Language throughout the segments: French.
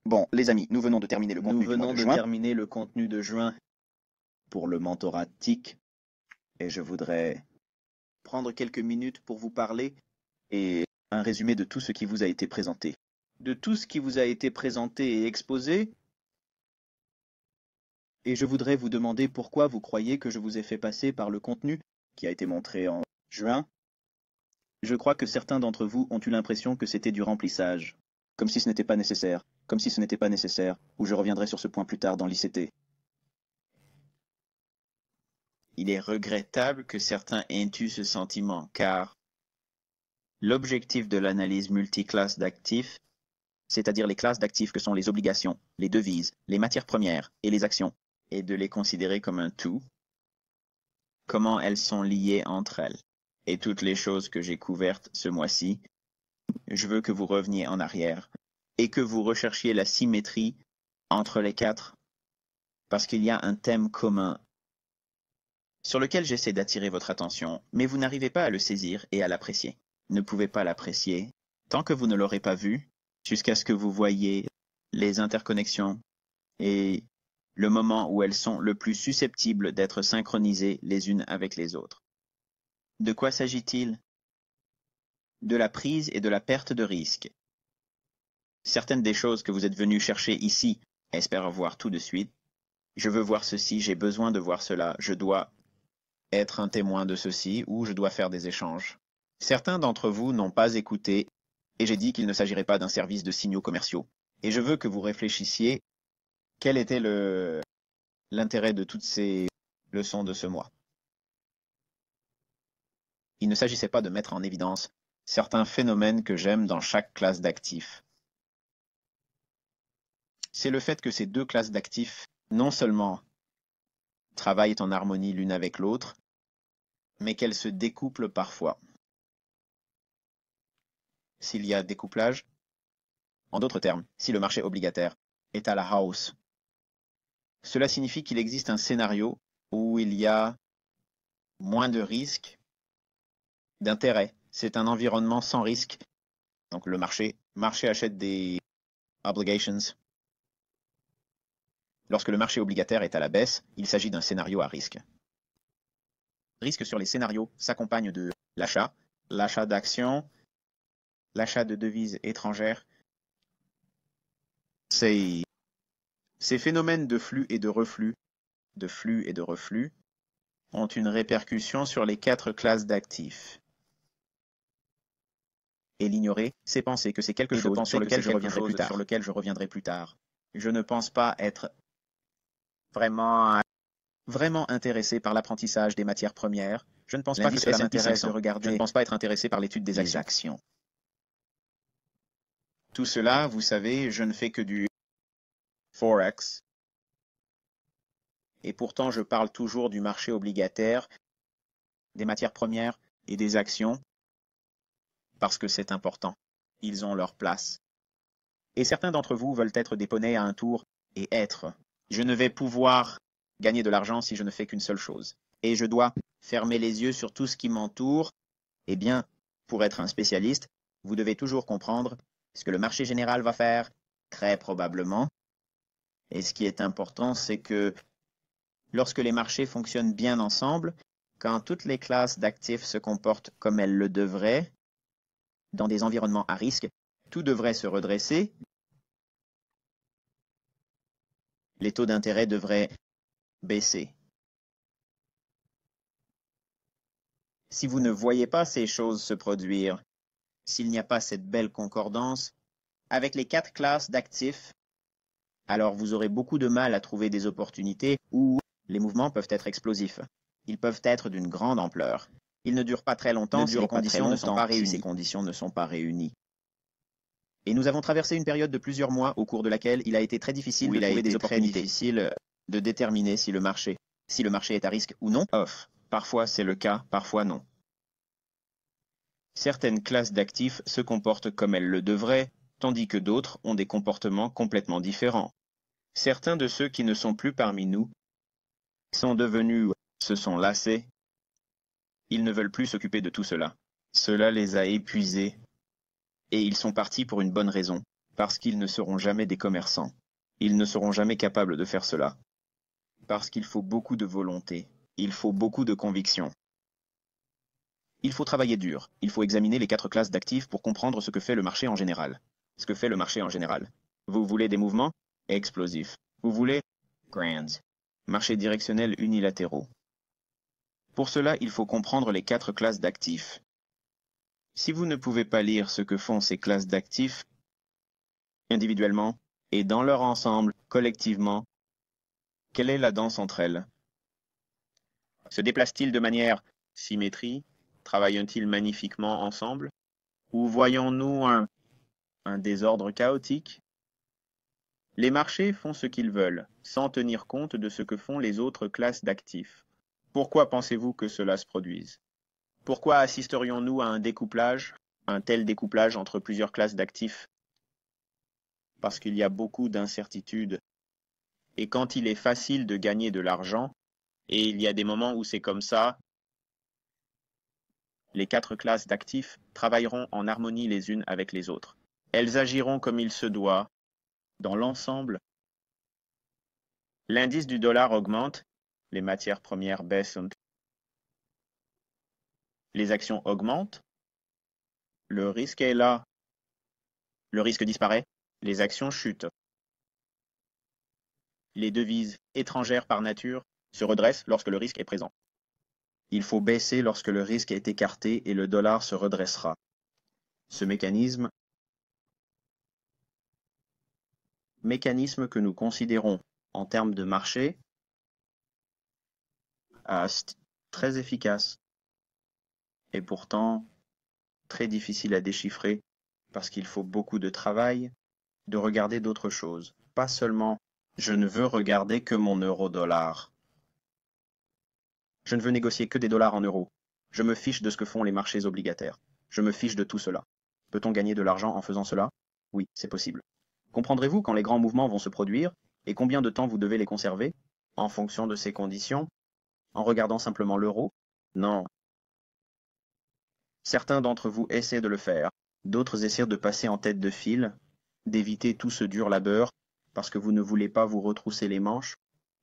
Bon, les amis, nous venons de terminer le Nous contenu du mois venons de de juin. terminer le contenu de juin pour le mentorat TIC et je voudrais prendre quelques minutes pour vous parler et un résumé de tout ce qui vous a été présenté. De tout ce qui vous a été présenté et exposé, et je voudrais vous demander pourquoi vous croyez que je vous ai fait passer par le contenu qui a été montré en juin. Je crois que certains d'entre vous ont eu l'impression que c'était du remplissage, comme si ce n'était pas nécessaire, comme si ce n'était pas nécessaire, ou je reviendrai sur ce point plus tard dans l'ICT. Il est regrettable que certains aient eu ce sentiment, car l'objectif de l'analyse multiclasse d'actifs, c'est-à-dire les classes d'actifs que sont les obligations, les devises, les matières premières et les actions, est de les considérer comme un tout, comment elles sont liées entre elles. Et toutes les choses que j'ai couvertes ce mois-ci, je veux que vous reveniez en arrière et que vous recherchiez la symétrie entre les quatre, parce qu'il y a un thème commun sur lequel j'essaie d'attirer votre attention, mais vous n'arrivez pas à le saisir et à l'apprécier. Ne pouvez pas l'apprécier tant que vous ne l'aurez pas vu, jusqu'à ce que vous voyiez les interconnexions et le moment où elles sont le plus susceptibles d'être synchronisées les unes avec les autres. De quoi s'agit-il? De la prise et de la perte de risque. Certaines des choses que vous êtes venus chercher ici espèrent voir tout de suite. Je veux voir ceci, j'ai besoin de voir cela, je dois être un témoin de ceci ou je dois faire des échanges. Certains d'entre vous n'ont pas écouté et j'ai dit qu'il ne s'agirait pas d'un service de signaux commerciaux. Et je veux que vous réfléchissiez quel était l'intérêt de toutes ces leçons de ce mois. Il ne s'agissait pas de mettre en évidence certains phénomènes que j'aime dans chaque classe d'actifs. C'est le fait que ces deux classes d'actifs, non seulement travaillent en harmonie l'une avec l'autre, mais qu'elles se découplent parfois. S'il y a découplage, en d'autres termes, si le marché obligataire est à la hausse, cela signifie qu'il existe un scénario où il y a moins de risques d'intérêt. C'est un environnement sans risque. Donc le marché achète des obligations. Lorsque le marché obligataire est à la baisse, il s'agit d'un scénario à risque. Risque sur les scénarios s'accompagne de l'achat d'actions, l'achat de devises étrangères. Ces phénomènes de flux et de reflux, ont une répercussion sur les quatre classes d'actifs. Et l'ignorer, c'est penser que c'est quelque chose sur lequel je reviendrai plus tard. Je ne pense pas être vraiment intéressé par l'apprentissage des matières premières. Je ne pense pas que cela m'intéresse de regarder. Je ne pense pas être intéressé par l'étude des actions. Tout cela, vous savez, je ne fais que du Forex. Et pourtant, je parle toujours du marché obligataire, des matières premières et des actions, parce que c'est important. Ils ont leur place. Et certains d'entre vous veulent être des poneys à un tour et être. Je ne vais pouvoir gagner de l'argent si je ne fais qu'une seule chose. Et je dois fermer les yeux sur tout ce qui m'entoure. Eh bien, pour être un spécialiste, vous devez toujours comprendre ce que le marché général va faire, très probablement. Et ce qui est important, c'est que lorsque les marchés fonctionnent bien ensemble, quand toutes les classes d'actifs se comportent comme elles le devraient, dans des environnements à risque, tout devrait se redresser. Les taux d'intérêt devraient baisser. Si vous ne voyez pas ces choses se produire, s'il n'y a pas cette belle concordance, avec les quatre classes d'actifs, alors vous aurez beaucoup de mal à trouver des opportunités où les mouvements peuvent être explosifs. Ils peuvent être d'une grande ampleur. Ils ne durent pas très longtemps si les conditions ne sont pas réunies. Et nous avons traversé une période de plusieurs mois au cours de laquelle il a été très difficile de trouver des opportunités. Difficile de déterminer si le marché est à risque ou non. Off. Parfois c'est le cas, parfois non. Certaines classes d'actifs se comportent comme elles le devraient, tandis que d'autres ont des comportements complètement différents. Certains de ceux qui ne sont plus parmi nous se sont lassés. Ils ne veulent plus s'occuper de tout cela. Cela les a épuisés. Et ils sont partis pour une bonne raison. Parce qu'ils ne seront jamais des commerçants. Ils ne seront jamais capables de faire cela. Parce qu'il faut beaucoup de volonté. Il faut beaucoup de conviction. Il faut travailler dur. Il faut examiner les 4 classes d'actifs pour comprendre ce que fait le marché en général. Ce que fait le marché en général. Vous voulez des mouvements explosifs. Vous voulez grands. Marchés directionnels unilatéraux. Pour cela, il faut comprendre les 4 classes d'actifs. Si vous ne pouvez pas lire ce que font ces classes d'actifs, individuellement, et dans leur ensemble, collectivement, quelle est la danse entre elles? Se déplacent-ils de manière symétrie? Travaillent-ils magnifiquement ensemble? Ou voyons-nous un désordre chaotique? Les marchés font ce qu'ils veulent, sans tenir compte de ce que font les autres classes d'actifs. Pourquoi pensez-vous que cela se produise? Pourquoi assisterions-nous à un tel découplage entre plusieurs classes d'actifs? Parce qu'il y a beaucoup d'incertitudes. Et quand il est facile de gagner de l'argent, et il y a des moments où c'est comme ça, les 4 classes d'actifs travailleront en harmonie les unes avec les autres. Elles agiront comme il se doit, dans l'ensemble. L'indice du dollar augmente, les matières premières baissent, les actions augmentent, le risque est là, le risque disparaît, les actions chutent. Les devises étrangères par nature se redressent lorsque le risque est présent. Il faut baisser lorsque le risque est écarté et le dollar se redressera. Ce mécanisme que nous considérons en termes de marché, très efficace et pourtant très difficile à déchiffrer parce qu'il faut beaucoup de travail, de regarder d'autres choses. Pas seulement je ne veux regarder que mon euro-dollar. Je ne veux négocier que des dollars en euros. Je me fiche de ce que font les marchés obligataires. Je me fiche de tout cela. Peut-on gagner de l'argent en faisant cela? Oui, c'est possible. Comprendrez-vous quand les grands mouvements vont se produire et combien de temps vous devez les conserver? En fonction de ces conditions? En regardant simplement l'euro? Non. Certains d'entre vous essaient de le faire. D'autres essaient de passer en tête de file, d'éviter tout ce dur labeur, parce que vous ne voulez pas vous retrousser les manches,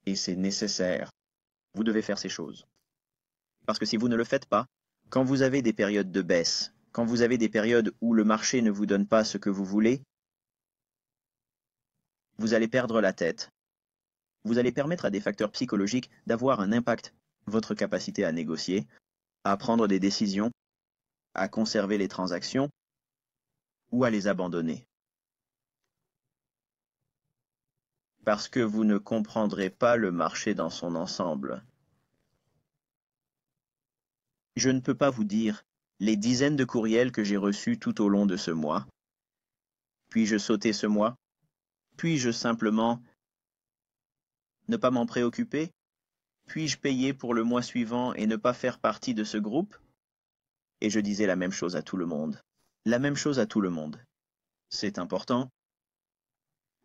et c'est nécessaire. Vous devez faire ces choses. Parce que si vous ne le faites pas, quand vous avez des périodes de baisse, quand vous avez des périodes où le marché ne vous donne pas ce que vous voulez, vous allez perdre la tête. Vous allez permettre à des facteurs psychologiques d'avoir un impact, votre capacité à négocier, à prendre des décisions, à conserver les transactions ou à les abandonner. Parce que vous ne comprendrez pas le marché dans son ensemble. Je ne peux pas vous dire les dizaines de courriels que j'ai reçus tout au long de ce mois. Puis-je sauter ce mois? Puis-je simplement ne pas m'en préoccuper? Puis-je payer pour le mois suivant et ne pas faire partie de ce groupe? Et je disais la même chose à tout le monde. La même chose à tout le monde. C'est important.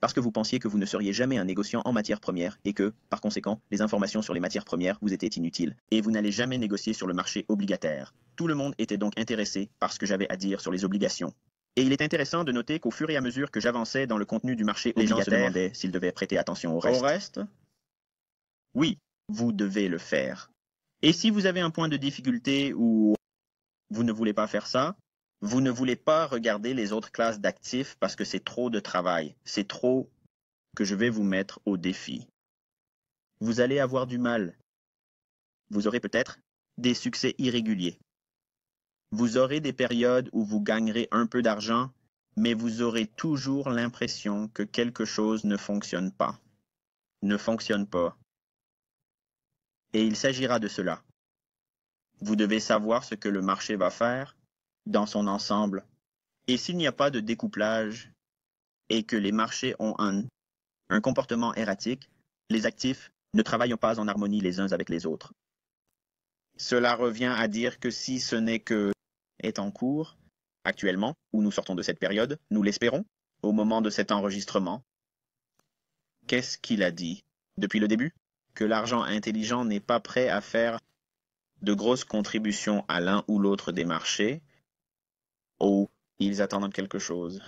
Parce que vous pensiez que vous ne seriez jamais un négociant en matières premières et que, par conséquent, les informations sur les matières premières vous étaient inutiles. Et vous n'allez jamais négocier sur le marché obligataire. Tout le monde était donc intéressé par ce que j'avais à dire sur les obligations. Et il est intéressant de noter qu'au fur et à mesure que j'avançais dans le contenu du marché obligataire, les gens se demandaient s'ils devaient prêter attention au reste. Au reste? Oui, vous devez le faire. Et si vous avez un point de difficulté ou vous ne voulez pas faire ça, vous ne voulez pas regarder les autres classes d'actifs parce que c'est trop de travail. C'est trop que je vais vous mettre au défi. Vous allez avoir du mal. Vous aurez peut-être des succès irréguliers. Vous aurez des périodes où vous gagnerez un peu d'argent, mais vous aurez toujours l'impression que quelque chose ne fonctionne pas. Ne fonctionne pas. Et il s'agira de cela. Vous devez savoir ce que le marché va faire dans son ensemble. Et s'il n'y a pas de découplage et que les marchés ont un comportement erratique, les actifs ne travaillent pas en harmonie les uns avec les autres. Cela revient à dire que si ce n'est que est en cours, actuellement, où nous sortons de cette période, nous l'espérons, au moment de cet enregistrement. Qu'est-ce qu'il a dit depuis le début? Que l'argent intelligent n'est pas prêt à faire de grosses contributions à l'un ou l'autre des marchés, ou ils attendent quelque chose.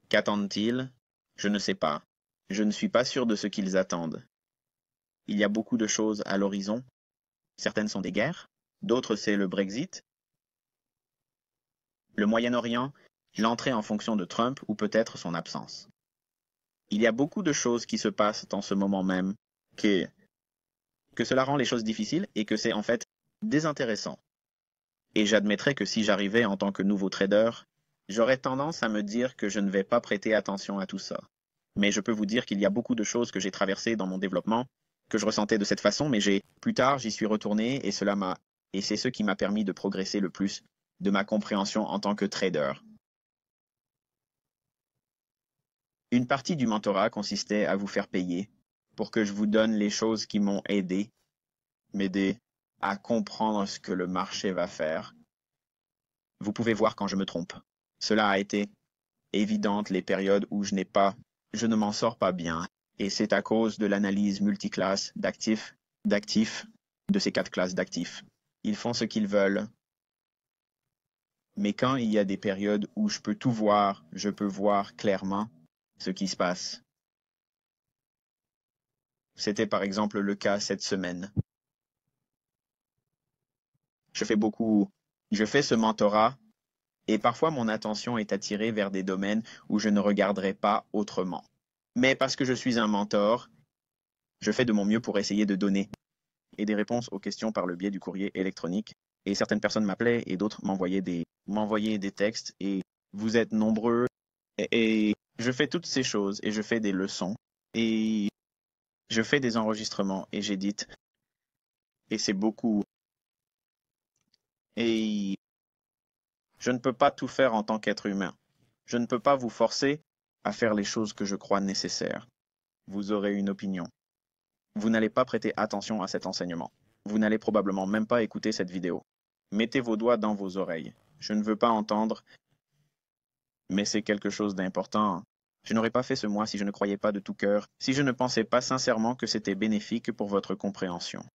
Qu'attendent-ils? Je ne sais pas. Je ne suis pas sûr de ce qu'ils attendent. Il y a beaucoup de choses à l'horizon. Certaines sont des guerres, d'autres c'est le Brexit, le Moyen-Orient, l'entrée en fonction de Trump ou peut-être son absence. Il y a beaucoup de choses qui se passent en ce moment même que cela rend les choses difficiles et que c'est en fait désintéressant. Et j'admettrais que si j'arrivais en tant que nouveau trader, j'aurais tendance à me dire que je ne vais pas prêter attention à tout ça. Mais je peux vous dire qu'il y a beaucoup de choses que j'ai traversées dans mon développement, que je ressentais de cette façon, mais plus tard, j'y suis retourné et c'est ce qui m'a permis de progresser le plus de ma compréhension en tant que trader. Une partie du mentorat consistait à vous faire payer pour que je vous donne les choses qui m'ont m'aider à comprendre ce que le marché va faire. Vous pouvez voir quand je me trompe. Cela a été évident les périodes où je ne m'en sors pas bien. Et c'est à cause de l'analyse multiclasse d'actifs, de ces 4 classes d'actifs. Ils font ce qu'ils veulent. Mais quand il y a des périodes où je peux tout voir, je peux voir clairement ce qui se passe. C'était par exemple le cas cette semaine. Je fais ce mentorat et parfois mon attention est attirée vers des domaines où je ne regarderai pas autrement. Mais parce que je suis un mentor, je fais de mon mieux pour essayer de donner des réponses aux questions par le biais du courrier électronique. Et certaines personnes m'appelaient et d'autres m'envoyaient des textes et vous êtes nombreux et je fais toutes ces choses et je fais des leçons et je fais des enregistrements et j'édite et c'est beaucoup. Et je ne peux pas tout faire en tant qu'être humain. Je ne peux pas vous forcer à faire les choses que je crois nécessaires. Vous aurez une opinion. Vous n'allez pas prêter attention à cet enseignement. Vous n'allez probablement même pas écouter cette vidéo. Mettez vos doigts dans vos oreilles. Je ne veux pas entendre, mais c'est quelque chose d'important. Je n'aurais pas fait ce mois si je ne croyais pas de tout cœur, si je ne pensais pas sincèrement que c'était bénéfique pour votre compréhension.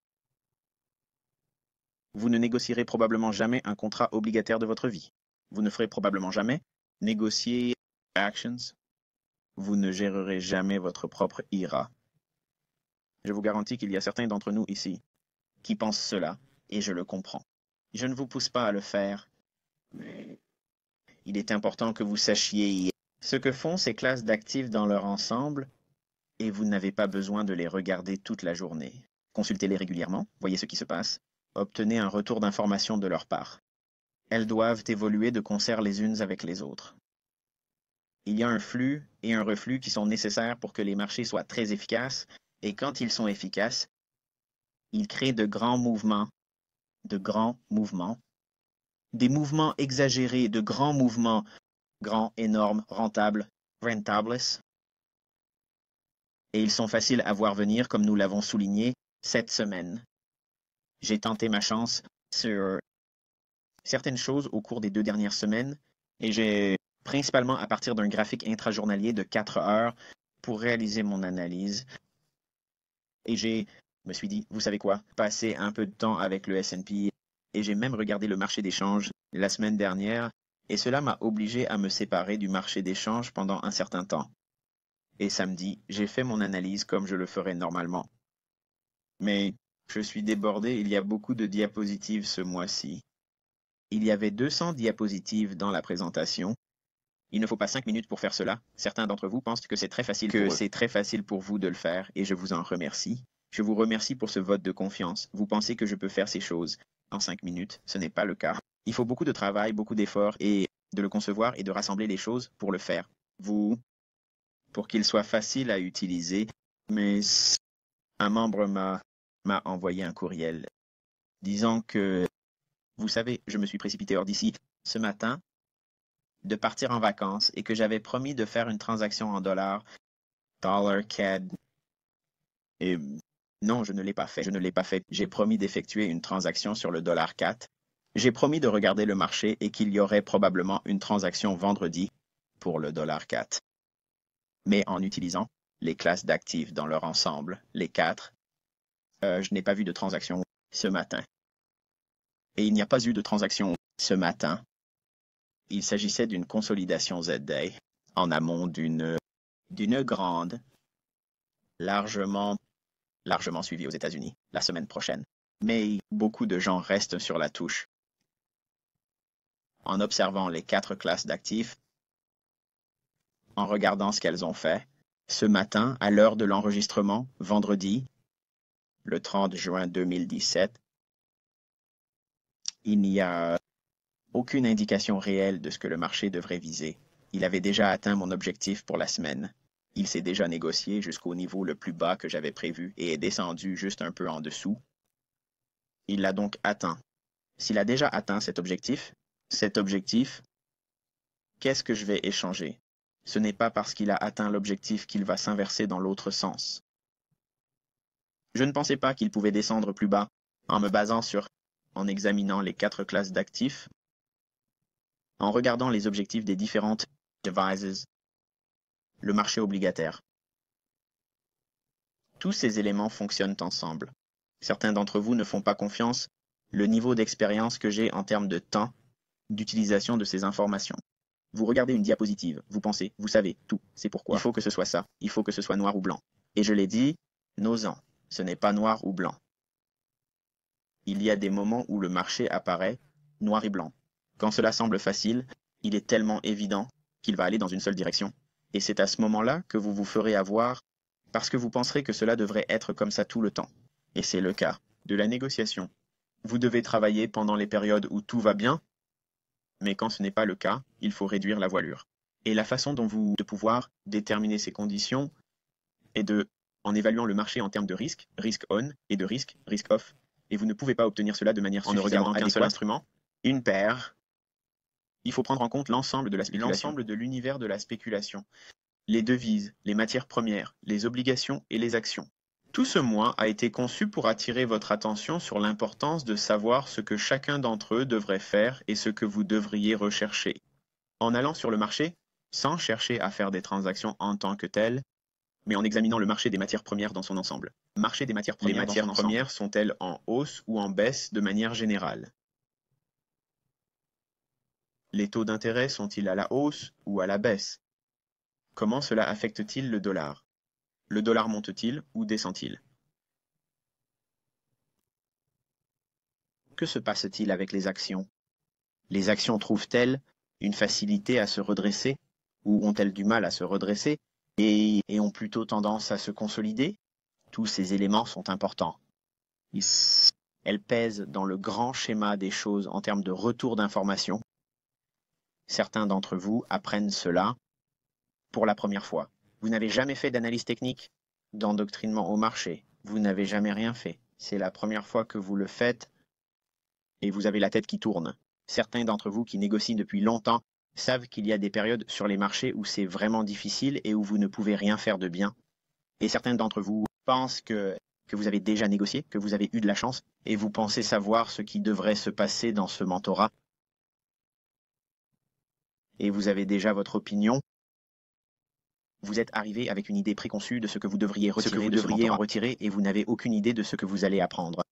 Vous ne négocierez probablement jamais un contrat obligataire de votre vie. Vous ne ferez probablement jamais négocier actions. Vous ne gérerez jamais votre propre IRA. Je vous garantis qu'il y a certains d'entre nous ici qui pensent cela, et je le comprends. Je ne vous pousse pas à le faire, mais il est important que vous sachiez ce que font ces classes d'actifs dans leur ensemble, et vous n'avez pas besoin de les regarder toute la journée. Consultez-les régulièrement, voyez ce qui se passe, obtenez un retour d'information de leur part. Elles doivent évoluer de concert les unes avec les autres. Il y a un flux et un reflux qui sont nécessaires pour que les marchés soient très efficaces, et quand ils sont efficaces, ils créent de grands mouvements, des mouvements exagérés, de grands mouvements, grands, énormes, rentables, rentables, et ils sont faciles à voir venir comme nous l'avons souligné cette semaine. J'ai tenté ma chance sur certaines choses au cours des 2 dernières semaines, et j'ai principalement à partir d'un graphique intrajournalier de 4 heures pour réaliser mon analyse. Et je me suis dit, vous savez quoi, passer un peu de temps avec le S&P, et j'ai même regardé le marché d'échange la semaine dernière, et cela m'a obligé à me séparer du marché d'échange pendant un certain temps. Et samedi, j'ai fait mon analyse comme je le ferais normalement. Mais je suis débordé, il y a beaucoup de diapositives ce mois-ci. Il y avait 200 diapositives dans la présentation. Il ne faut pas 5 minutes pour faire cela. Certains d'entre vous pensent que c'est très facile pour vous de le faire, et je vous en remercie. Je vous remercie pour ce vote de confiance. Vous pensez que je peux faire ces choses en 5 minutes. Ce n'est pas le cas. Il faut beaucoup de travail, beaucoup d'efforts, et de le concevoir et de rassembler les choses pour le faire. Pour qu'il soit facile à utiliser, mais un membre m'a envoyé un courriel disant que, vous savez, je me suis précipité hors d'ici ce matin de partir en vacances et que j'avais promis de faire une transaction en dollars, dollar CAD. Et non, je ne l'ai pas fait. Je ne l'ai pas fait. J'ai promis d'effectuer une transaction sur le dollar CAD. J'ai promis de regarder le marché et qu'il y aurait probablement une transaction vendredi pour le dollar CAD. Mais en utilisant les classes d'actifs dans leur ensemble, les 4, je n'ai pas vu de transaction ce matin. Et il n'y a pas eu de transaction ce matin. Il s'agissait d'une consolidation Z-Day. en amont d'une grande, largement suivie aux États-Unis la semaine prochaine. Mais beaucoup de gens restent sur la touche. En observant les 4 classes d'actifs, en regardant ce qu'elles ont fait, ce matin, à l'heure de l'enregistrement, vendredi, le 30 juin 2017, il n'y a aucune indication réelle de ce que le marché devrait viser. Il avait déjà atteint mon objectif pour la semaine. Il s'est déjà négocié jusqu'au niveau le plus bas que j'avais prévu et est descendu juste un peu en dessous. Il l'a donc atteint. S'il a déjà atteint cet objectif, qu'est-ce que je vais échanger? Ce n'est pas parce qu'il a atteint l'objectif qu'il va s'inverser dans l'autre sens. Je ne pensais pas qu'il pouvait descendre plus bas en examinant les 4 classes d'actifs, en regardant les objectifs des différentes devises, le marché obligataire. Tous ces éléments fonctionnent ensemble. Certains d'entre vous ne font pas confiance le niveau d'expérience que j'ai en termes de temps d'utilisation de ces informations. Vous regardez une diapositive, vous pensez, vous savez, tout, c'est pourquoi. Il faut que ce soit ça, il faut que ce soit noir ou blanc. Et je l'ai dit, n'osant, ce n'est pas noir ou blanc. Il y a des moments où le marché apparaît noir et blanc. Quand cela semble facile, il est tellement évident qu'il va aller dans une seule direction. Et c'est à ce moment-là que vous vous ferez avoir parce que vous penserez que cela devrait être comme ça tout le temps. Et c'est le cas de la négociation. Vous devez travailler pendant les périodes où tout va bien, mais quand ce n'est pas le cas, il faut réduire la voilure. Et la façon dont vous de pouvoir déterminer ces conditions est en évaluant le marché en termes de risque on, et de risque off. Et vous ne pouvez pas obtenir cela de manière en ne regardant qu'un seul instrument, une paire. Il faut prendre en compte l'ensemble de l'univers de la spéculation, les devises, les matières premières, les obligations et les actions. Tout ce mois a été conçu pour attirer votre attention sur l'importance de savoir ce que chacun d'entre eux devrait faire et ce que vous devriez rechercher. En allant sur le marché, sans chercher à faire des transactions en tant que telles, mais en examinant le marché des matières premières dans son ensemble. Marché des matières premières. Les matières premières sont-elles en hausse ou en baisse de manière générale? Les taux d'intérêt sont-ils à la hausse ou à la baisse? Comment cela affecte-t-il le dollar? Le dollar monte-t-il ou descend-il? Que se passe-t-il avec les actions? Les actions trouvent-elles une facilité à se redresser ou ont-elles du mal à se redresser et ont plutôt tendance à se consolider? Tous ces éléments sont importants. Elles pèsent dans le grand schéma des choses en termes de retour d'information. Certains d'entre vous apprennent cela pour la première fois. Vous n'avez jamais fait d'analyse technique, d'endoctrinement au marché. Vous n'avez jamais rien fait. C'est la première fois que vous le faites et vous avez la tête qui tourne. Certains d'entre vous qui négocient depuis longtemps savent qu'il y a des périodes sur les marchés où c'est vraiment difficile et où vous ne pouvez rien faire de bien. Et certains d'entre vous pensent que vous avez déjà négocié, que vous avez eu de la chance, et vous pensez savoir ce qui devrait se passer dans ce mentorat. Et vous avez déjà votre opinion. Vous êtes arrivé avec une idée préconçue de ce que vous devriez en retirer, et vous n'avez aucune idée de ce que vous allez apprendre.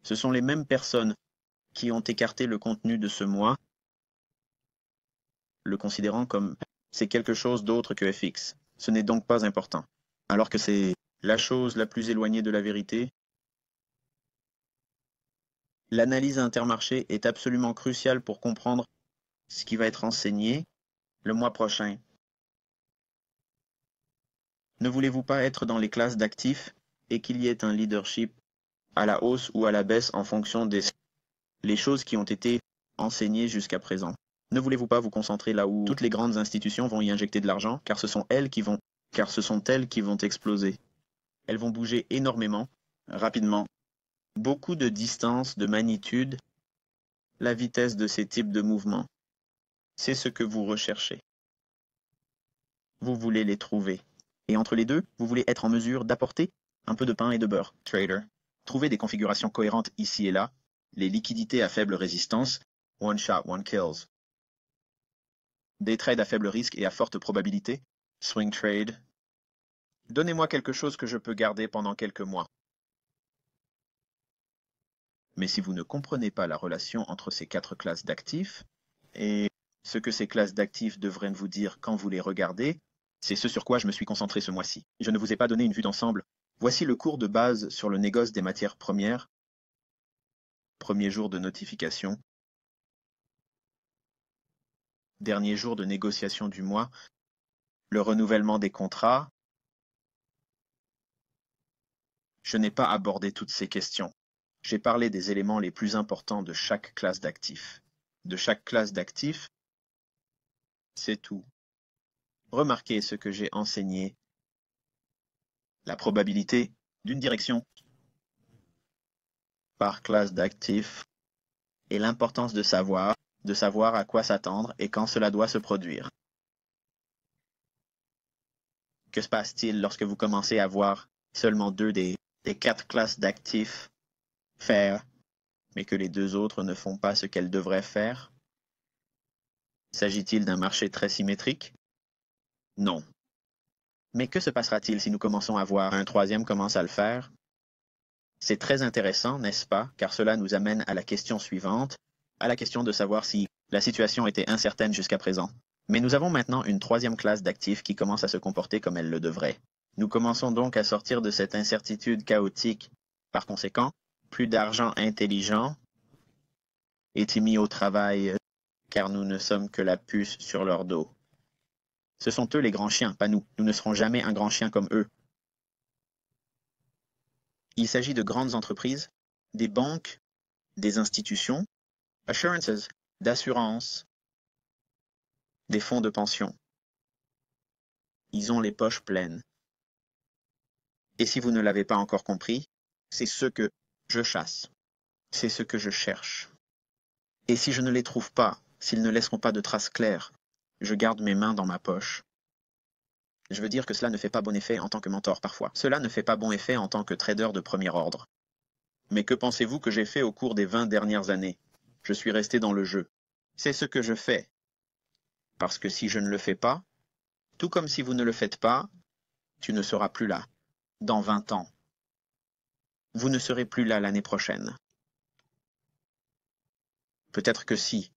Ce sont les mêmes personnes qui ont écarté le contenu de ce mois, le considérant comme c'est quelque chose d'autre que FX. Ce n'est donc pas important. Alors que c'est la chose la plus éloignée de la vérité. L'analyse intermarché est absolument cruciale pour comprendre ce qui va être enseigné le mois prochain. Ne voulez-vous pas être dans les classes d'actifs et qu'il y ait un leadership à la hausse ou à la baisse en fonction des choses qui ont été enseignées jusqu'à présent? Ne voulez-vous pas vous concentrer là où toutes les grandes institutions vont y injecter de l'argent, car ce sont elles qui vont exploser. Elles vont bouger énormément, rapidement. Beaucoup de distance, de magnitude, la vitesse de ces types de mouvements. C'est ce que vous recherchez. Vous voulez les trouver. Et entre les deux, vous voulez être en mesure d'apporter un peu de pain et de beurre. Trader. Trouver des configurations cohérentes ici et là, les liquidités à faible résistance, one shot, one kills. Des trades à faible risque et à forte probabilité, swing trade. Donnez-moi quelque chose que je peux garder pendant quelques mois. Mais si vous ne comprenez pas la relation entre ces 4 classes d'actifs, et Ce que ces classes d'actifs devraient vous dire quand vous les regardez, c'est ce sur quoi je me suis concentré ce mois-ci. Je ne vous ai pas donné une vue d'ensemble. Voici le cours de base sur le négoce des matières premières. Premier jour de notification. Dernier jour de négociation du mois. Le renouvellement des contrats. Je n'ai pas abordé toutes ces questions. J'ai parlé des éléments les plus importants de chaque classe d'actifs. De chaque classe d'actifs, c'est tout. Remarquez ce que j'ai enseigné. La probabilité d'une direction par classe d'actifs et l'importance de savoir à quoi s'attendre et quand cela doit se produire. Que se passe-t-il lorsque vous commencez à voir seulement deux des quatre classes d'actifs faire, mais que les deux autres ne font pas ce qu'elles devraient faire? S'agit-il d'un marché très symétrique? Non. Mais que se passera-t-il si nous commençons à voir un troisième commence à le faire? C'est très intéressant, n'est-ce pas, car cela nous amène à la question suivante, à la question de savoir si la situation était incertaine jusqu'à présent. Mais nous avons maintenant une troisième classe d'actifs qui commence à se comporter comme elle le devrait. Nous commençons donc à sortir de cette incertitude chaotique. Par conséquent, plus d'argent intelligent est mis au travail, car nous ne sommes que la puce sur leur dos. Ce sont eux les grands chiens, pas nous. Nous ne serons jamais un grand chien comme eux. Il s'agit de grandes entreprises, des banques, des institutions, assurances, d'assurance, des fonds de pension. Ils ont les poches pleines. Et si vous ne l'avez pas encore compris, c'est ce que je chasse. C'est ce que je cherche. Et si je ne les trouve pas, s'ils ne laisseront pas de traces claires, je garde mes mains dans ma poche. Je veux dire que cela ne fait pas bon effet en tant que mentor parfois. Cela ne fait pas bon effet en tant que trader de premier ordre. Mais que pensez-vous que j'ai fait au cours des 20 dernières années? Je suis resté dans le jeu. C'est ce que je fais. Parce que si je ne le fais pas, tout comme si vous ne le faites pas, tu ne seras plus là, dans 20 ans. Vous ne serez plus là l'année prochaine. Peut-être que si,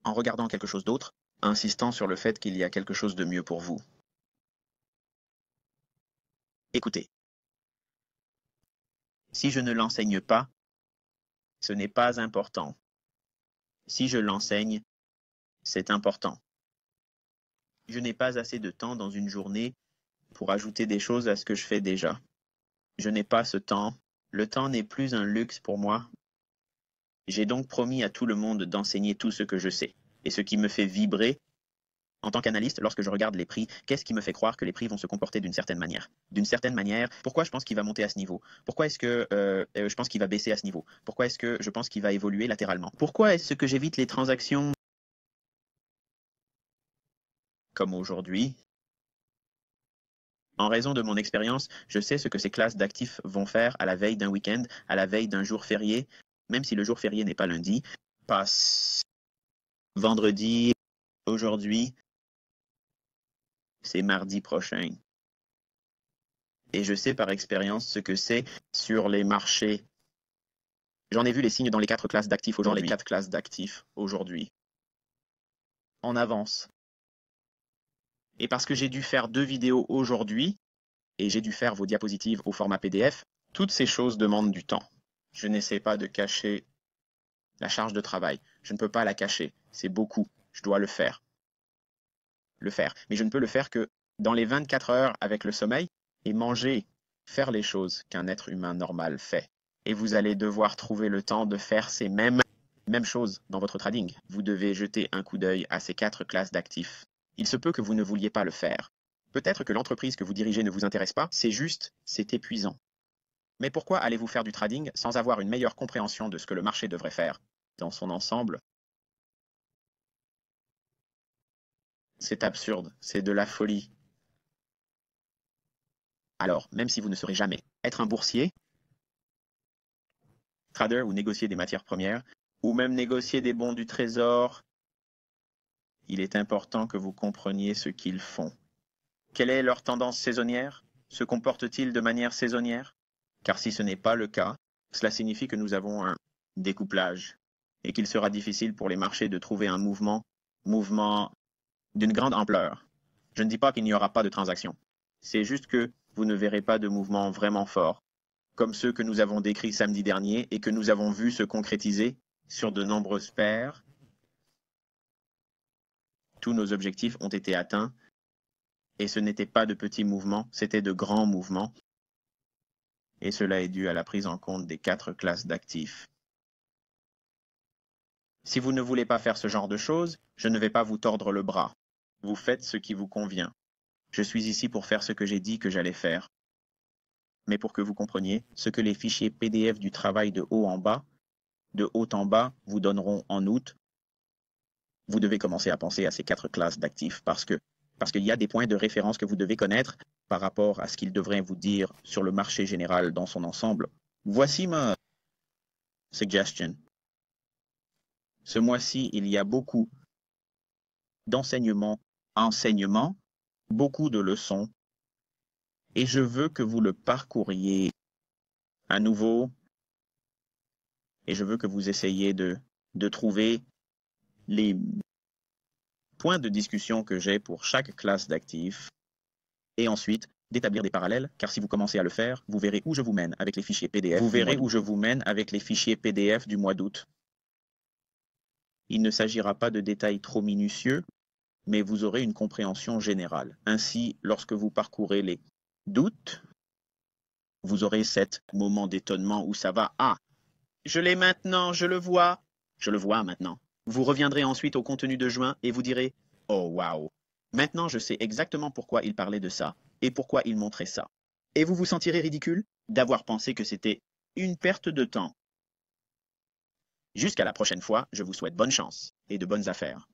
en regardant quelque chose d'autre, insistant sur le fait qu'il y a quelque chose de mieux pour vous. Écoutez, si je ne l'enseigne pas, ce n'est pas important. Si je l'enseigne, c'est important. Je n'ai pas assez de temps dans une journée pour ajouter des choses à ce que je fais déjà. Je n'ai pas ce temps. Le temps n'est plus un luxe pour moi. J'ai donc promis à tout le monde d'enseigner tout ce que je sais. Et ce qui me fait vibrer, en tant qu'analyste, lorsque je regarde les prix, qu'est-ce qui me fait croire que les prix vont se comporter d'une certaine manière? D'une certaine manière, pourquoi je pense qu'il va monter à ce niveau? Pourquoi est-ce que je pense qu'il va baisser à ce niveau? Pourquoi est-ce que je pense qu'il va évoluer latéralement? Pourquoi est-ce que j'évite les transactions comme aujourd'hui? En raison de mon expérience, je sais ce que ces classes d'actifs vont faire à la veille d'un week-end, à la veille d'un jour férié, même si le jour férié n'est pas lundi, passe vendredi, aujourd'hui, c'est mardi prochain. Et je sais par expérience ce que c'est sur les marchés. J'en ai vu les signes dans les 4 classes d'actifs aujourd'hui. Dans les 4 classes d'actifs aujourd'hui. En avance. Et parce que j'ai dû faire 2 vidéos aujourd'hui, et j'ai dû faire vos diapositives au format PDF, toutes ces choses demandent du temps. Je n'essaie pas de cacher la charge de travail. Je ne peux pas la cacher. C'est beaucoup. Je dois le faire. Mais je ne peux le faire que dans les 24 heures avec le sommeil et manger, faire les choses qu'un être humain normal fait. Et vous allez devoir trouver le temps de faire ces mêmes choses dans votre trading. Vous devez jeter un coup d'œil à ces 4 classes d'actifs. Il se peut que vous ne vouliez pas le faire. Peut-être que l'entreprise que vous dirigez ne vous intéresse pas, c'est épuisant. Mais pourquoi allez-vous faire du trading sans avoir une meilleure compréhension de ce que le marché devrait faire dans son ensemble? C'est absurde, c'est de la folie. Alors, même si vous ne saurez jamais être un boursier, trader ou négocier des matières premières, ou même négocier des bons du trésor, il est important que vous compreniez ce qu'ils font. Quelle est leur tendance saisonnière? Se comportent-ils de manière saisonnière? Car si ce n'est pas le cas, cela signifie que nous avons un découplage et qu'il sera difficile pour les marchés de trouver un mouvement mouvements d'une grande ampleur. Je ne dis pas qu'il n'y aura pas de transactions. C'est juste que vous ne verrez pas de mouvements vraiment forts, comme ceux que nous avons décrits samedi dernier et que nous avons vus se concrétiser sur de nombreuses paires. Tous nos objectifs ont été atteints et ce n'étaient pas de petits mouvements, c'était de grands mouvements. Et cela est dû à la prise en compte des 4 classes d'actifs. Si vous ne voulez pas faire ce genre de choses, je ne vais pas vous tordre le bras. Vous faites ce qui vous convient. Je suis ici pour faire ce que j'ai dit que j'allais faire. Mais pour que vous compreniez, ce que les fichiers PDF du travail de haut en bas vous donneront en août, vous devez commencer à penser à ces 4 classes d'actifs parce qu'il y a des points de référence que vous devez connaître par rapport à ce qu'ils devraient vous dire sur le marché général dans son ensemble. Voici ma suggestion. Ce mois-ci, il y a beaucoup d'enseignements, beaucoup de leçons, et je veux que vous le parcouriez à nouveau, et je veux que vous essayiez de trouver les points de discussion que j'ai pour chaque classe d'actifs, et ensuite d'établir des parallèles, car si vous commencez à le faire, vous verrez où je vous mène avec les fichiers PDF. Vous verrez où je vous mène avec les fichiers PDF du mois d'août. Il ne s'agira pas de détails trop minutieux, mais vous aurez une compréhension générale. Ainsi, lorsque vous parcourez les doutes, vous aurez cet moment d'étonnement où ça va. Ah, je l'ai maintenant, je le vois maintenant. Vous reviendrez ensuite au contenu de juin et vous direz « Oh, wow! Maintenant, je sais exactement pourquoi il parlait de ça et pourquoi il montrait ça. » Et vous vous sentirez ridicule d'avoir pensé que c'était une perte de temps. Jusqu'à la prochaine fois, je vous souhaite bonne chance et de bonnes affaires.